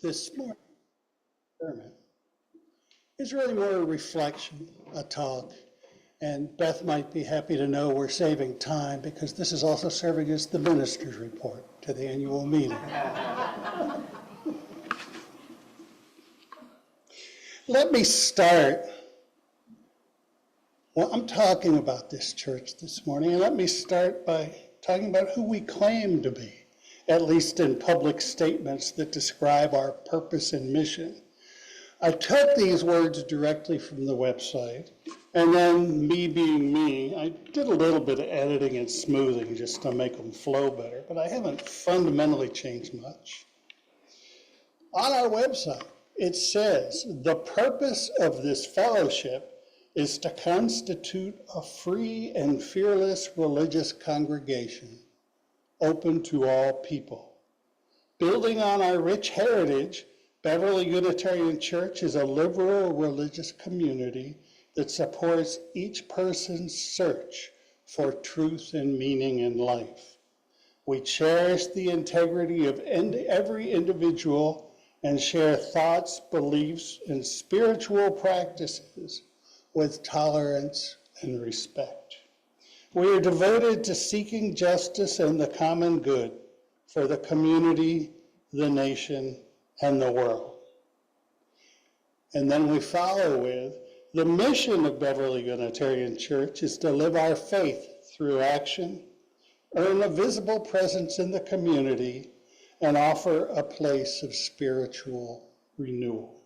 this morning sermon is really more a reflection, a talk. And Beth might be happy to know we're saving time because this is also serving as the minister's report to the annual meeting. Let me start. Well, I'm talking about this church this morning, and let me start by talking about who we claim to be, at least in public statements that describe our purpose and mission. I took these words directly from the website, and then me being me, I did a little bit of editing and smoothing just to make them flow better, but I haven't fundamentally changed much. On our website, it says, the purpose of this fellowship is to constitute a free and fearless religious congregation, open to all people. Building on our rich heritage, Beverly Unitarian Church is a liberal religious community that supports each person's search for truth and meaning in life. We cherish the integrity of every individual and share thoughts, beliefs, and spiritual practices with tolerance and respect. We are devoted to seeking justice and the common good for the community, the nation, and the world. And then we follow with, the mission of Beverly Unitarian Church is to live our faith through action, earn a visible presence in the community, and offer a place of spiritual renewal.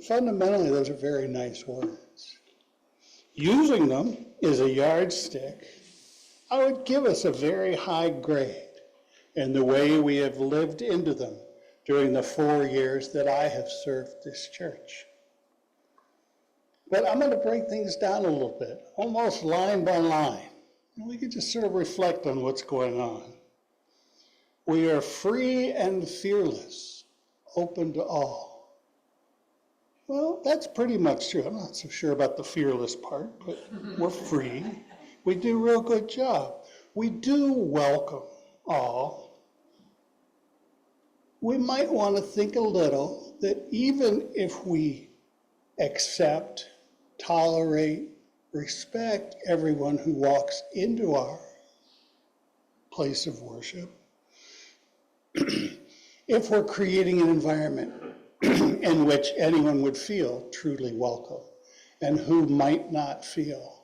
Fundamentally, those are very nice words. Using them as a yardstick, I would give us a very high grade in the way we have lived into them during the 4 years that I have served this church. But I'm going to break things down a little bit, almost line by line. And we can just sort of reflect on what's going on. We are free and fearless, open to all. Well, that's pretty much true. I'm not so sure about the fearless part, but we're free. We do a real good job. We do welcome all. We might want to think a little that even if we accept, tolerate, respect everyone who walks into our place of worship, if we're creating an environment in which anyone would feel truly welcome and who might not feel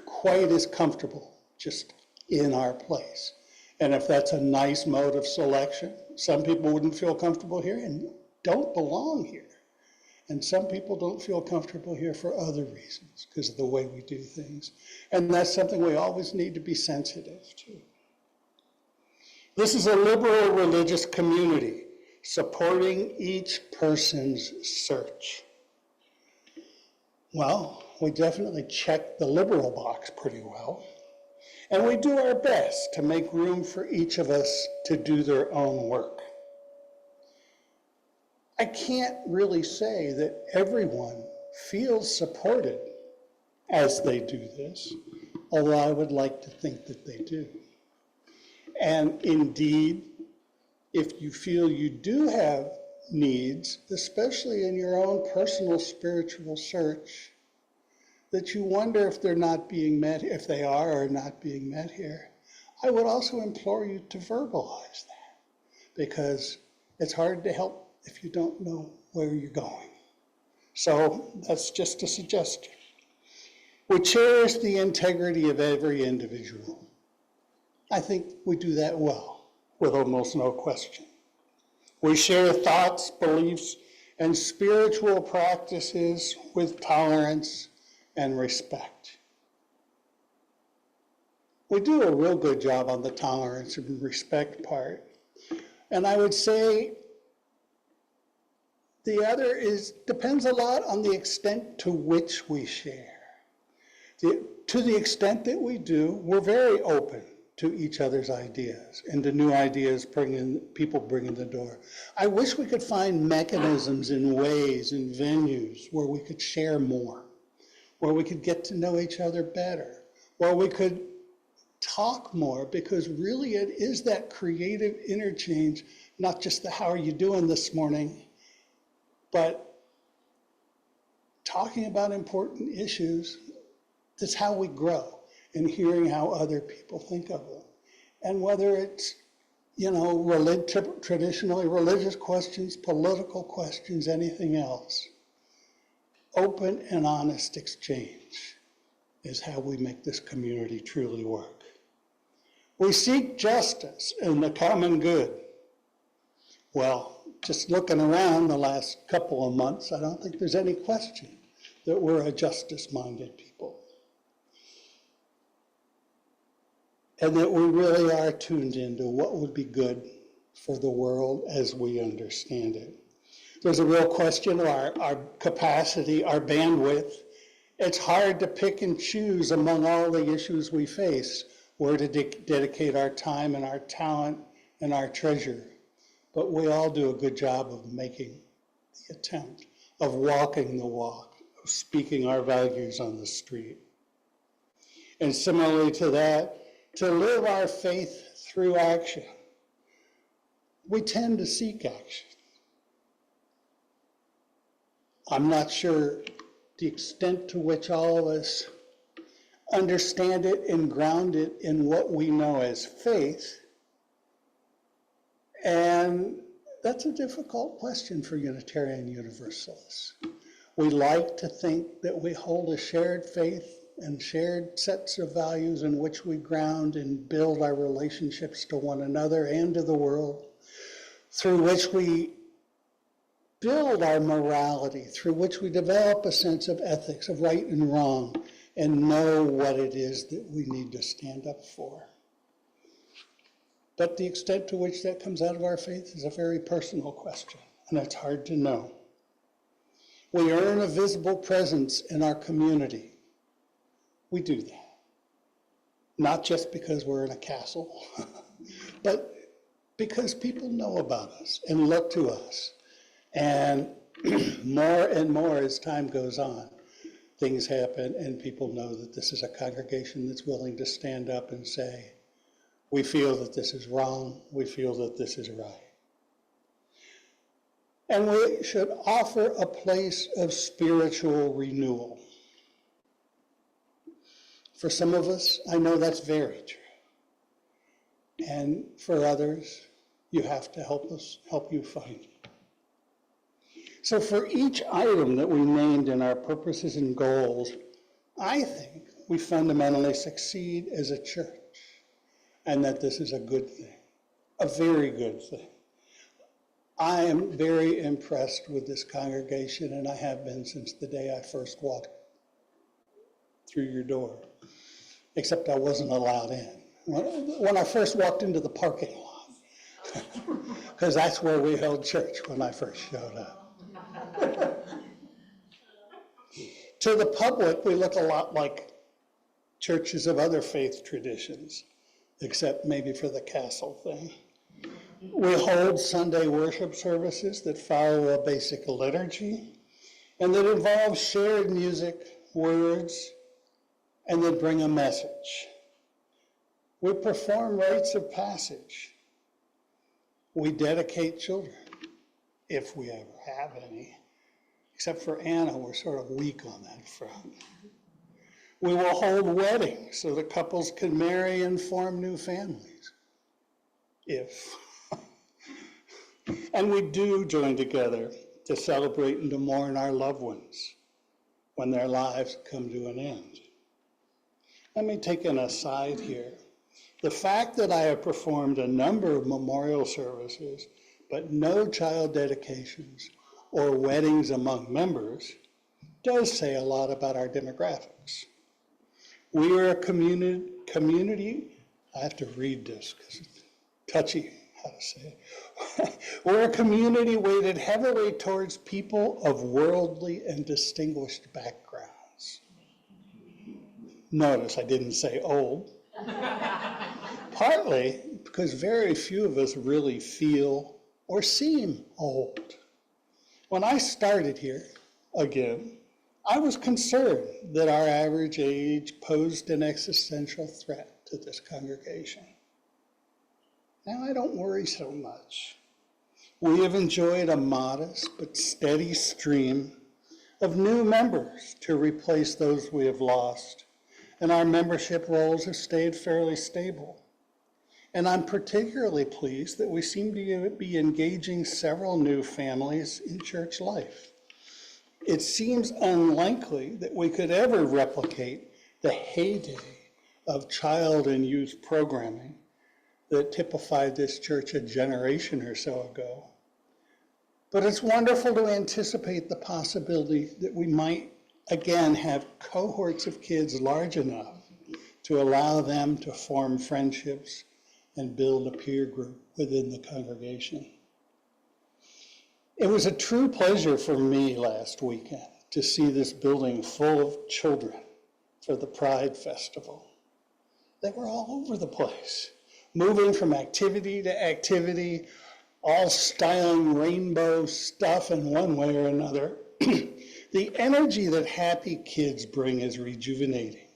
quite as comfortable just in our place. And if that's a nice mode of selection, some people wouldn't feel comfortable here and don't belong here. And some people don't feel comfortable here for other reasons because of the way we do things. And that's something we always need to be sensitive to. This is a liberal religious community supporting each person's search. Well, we definitely check the liberal box pretty well. And we do our best to make room for each of us to do their own work. I can't really say that everyone feels supported as they do this, although I would like to think that they do. And indeed, if you feel you do have needs, especially in your own personal spiritual search, that you wonder if they're not being met, if they are or not being met here, I would also implore you to verbalize that, because it's hard to help if you don't know where you're going. So that's just a suggestion. We cherish the integrity of every individual. I think we do that well, with almost no question. We share thoughts, beliefs, and spiritual practices with tolerance and respect. We do a real good job on the tolerance and respect part. And I would say the other depends a lot on the extent to which we share. To the extent that we do, we're very open to each other's ideas and to new ideas people bring in the door. I wish we could find mechanisms and ways and venues where we could share more, where we could get to know each other better, where we could talk more, because really it is that creative interchange, not just the how are you doing this morning, but talking about important issues. That's how we grow, and hearing how other people think of them. And whether it's, traditionally religious questions, political questions, anything else, open and honest exchange is how we make this community truly work. We seek justice and the common good. Well, just looking around the last couple of months, I don't think there's any question that we're a justice-minded people. And that we really are tuned into what would be good for the world as we understand it. There's a real question of our capacity, our bandwidth. It's hard to pick and choose among all the issues we face where to dedicate our time and our talent and our treasure. But we all do a good job of making the attempt, of walking the walk, of speaking our values on the street. And similarly to that, to live our faith through action. We tend to seek action. I'm not sure the extent to which all of us understand it and ground it in what we know as faith. And that's a difficult question for Unitarian Universalists. We like to think that we hold a shared faith and shared sets of values in which we ground and build our relationships to one another and to the world, through which we build our morality, through which we develop a sense of ethics, of right and wrong, and know what it is that we need to stand up for. But the extent to which that comes out of our faith is a very personal question, and it's hard to know. We earn a visible presence in our community. We do that. Not just because we're in a castle, but because people know about us and look to us. And more and more as time goes on, things happen and people know that this is a congregation that's willing to stand up and say, we feel that this is wrong, we feel that this is right. And we should offer a place of spiritual renewal. For some of us, I know that's very true. And for others, you have to help you find it. So for each item that we named in our purposes and goals, I think we fundamentally succeed as a church, and that this is a good thing, a very good thing. I am very impressed with this congregation, and I have been since the day I first walked through your door, except I wasn't allowed in. When I first walked into the parking lot, because that's where we held church when I first showed up. To the public, we look a lot like churches of other faith traditions, except maybe for the castle thing. We hold Sunday worship services that follow a basic liturgy and that involve shared music, words, and that bring a message. We perform rites of passage. We dedicate children, if we ever have any. Except for Anna, we're sort of weak on that front. We will hold weddings so that couples can marry and form new families. If. And we do join together to celebrate and to mourn our loved ones when their lives come to an end. Let me take an aside here. The fact that I have performed a number of memorial services, but no child dedications or weddings among members, does say a lot about our demographics. We are a community, I have to read this because it's touchy how to say it. We're a community weighted heavily towards people of worldly and distinguished backgrounds. Notice I didn't say old. Partly because very few of us really feel or seem old. When I started here, again, I was concerned that our average age posed an existential threat. to this congregation. Now, I don't worry so much. We have enjoyed a modest but steady stream of new members to replace those we have lost, and our membership rolls have stayed fairly stable. And I'm particularly pleased that we seem to be engaging several new families in church life. It seems unlikely that we could ever replicate the heyday of child and youth programming that typified this church a generation or so ago. But it's wonderful to anticipate the possibility that we might again have cohorts of kids large enough to allow them to form friendships and build a peer group within the congregation. It was a true pleasure for me last weekend to see this building full of children for the Pride Festival. They were all over the place, moving from activity to activity, all styling rainbow stuff in one way or another. The energy that happy kids bring is rejuvenating.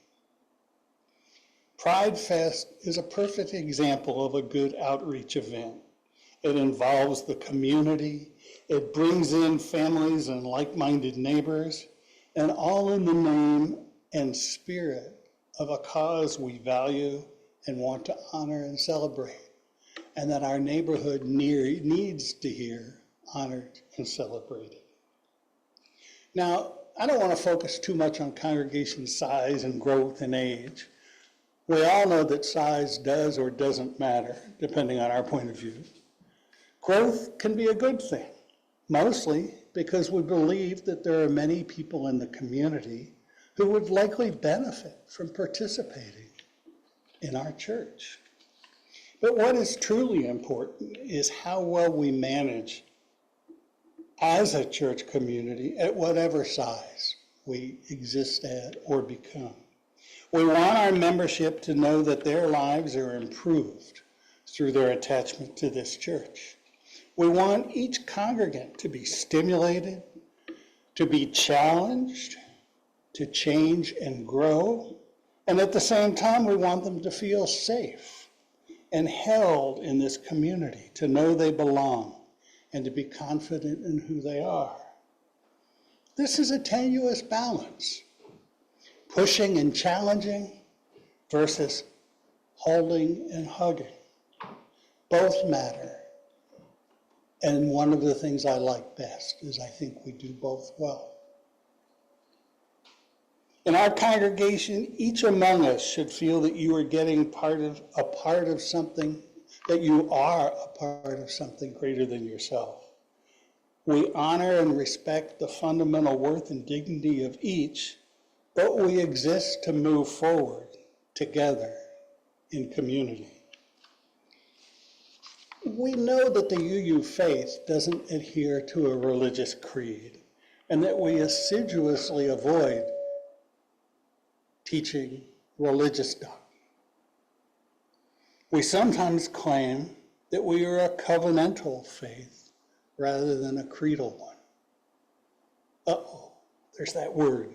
Pride Fest is a perfect example of a good outreach event. It involves the community, it brings in families and like-minded neighbors, and all in the name and spirit of a cause we value and want to honor and celebrate, and that our neighborhood needs to hear honored and celebrated. Now, I don't want to focus too much on congregation size and growth and age. We all know that size does or doesn't matter, depending on our point of view. Growth can be a good thing, mostly because we believe that there are many people in the community who would likely benefit from participating in our church. But what is truly important is how well we manage as a church community at whatever size we exist at or become. We want our membership to know that their lives are improved through their attachment to this church. We want each congregant to be stimulated, to be challenged, to change and grow, and at the same time, we want them to feel safe and held in this community, to know they belong, and to be confident in who they are. This is a tenuous balance, pushing and challenging versus holding and hugging. Both matter. And one of the things I like best is I think we do both well. In our congregation, each among us should feel that you are getting a part of something, that you are a part of something greater than yourself. We honor and respect the fundamental worth and dignity of each, but we exist to move forward together in community. We know that the UU faith doesn't adhere to a religious creed, and that we assiduously avoid teaching religious doctrine. We sometimes claim that we are a covenantal faith rather than a creedal one. There's that word.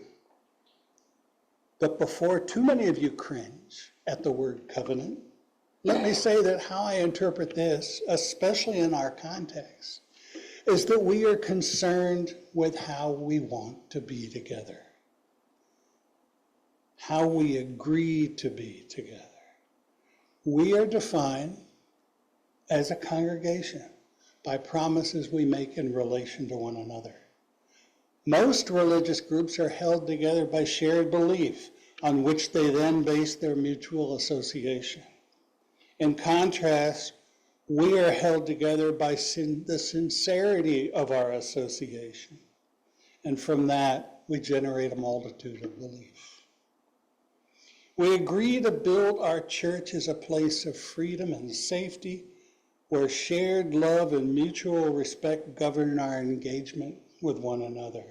But before too many of you cringe at the word covenant, let me say that how I interpret this, especially in our context, is that we are concerned with how we want to be together, how we agree to be together. We are defined as a congregation by promises we make in relation to one another. Most religious groups are held together by shared belief on which they then base their mutual association. In contrast, we are held together by the sincerity of our association. And from that, we generate a multitude of belief. We agree to build our church as a place of freedom and safety, where shared love and mutual respect govern our engagement with one another.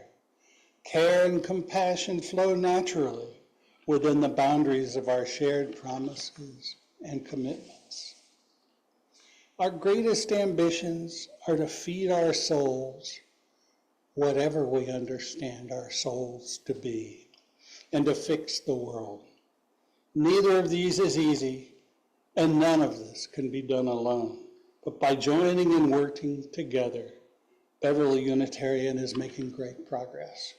Care and compassion flow naturally within the boundaries of our shared promises and commitments. Our greatest ambitions are to feed our souls, whatever we understand our souls to be, and to fix the world, Neither of these is easy, and none of this can be done alone. But by joining and working together, Beverly Unitarian is making great progress.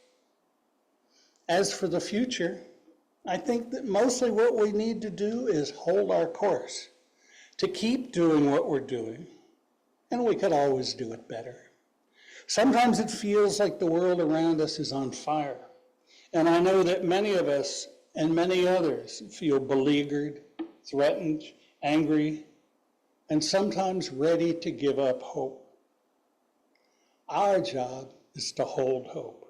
As for the future, I think that mostly what we need to do is hold our course, to keep doing what we're doing, and we could always do it better. Sometimes it feels like the world around us is on fire, and I know that many of us and many others feel beleaguered, threatened, angry, and sometimes ready to give up hope. Our job is to hold hope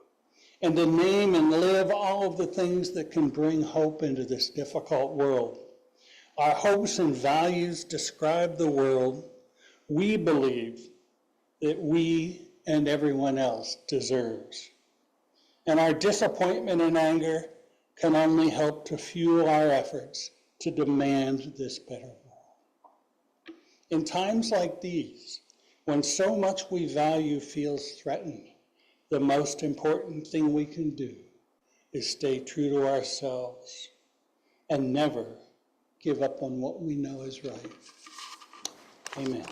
and to name and live all of the things that can bring hope into this difficult world. Our hopes and values describe the world we believe that we and everyone else deserves. And our disappointment and anger can only help to fuel our efforts to demand this better world. In times like these, when so much we value feels threatened, the most important thing we can do is stay true to ourselves and never give up on what we know is right. Amen.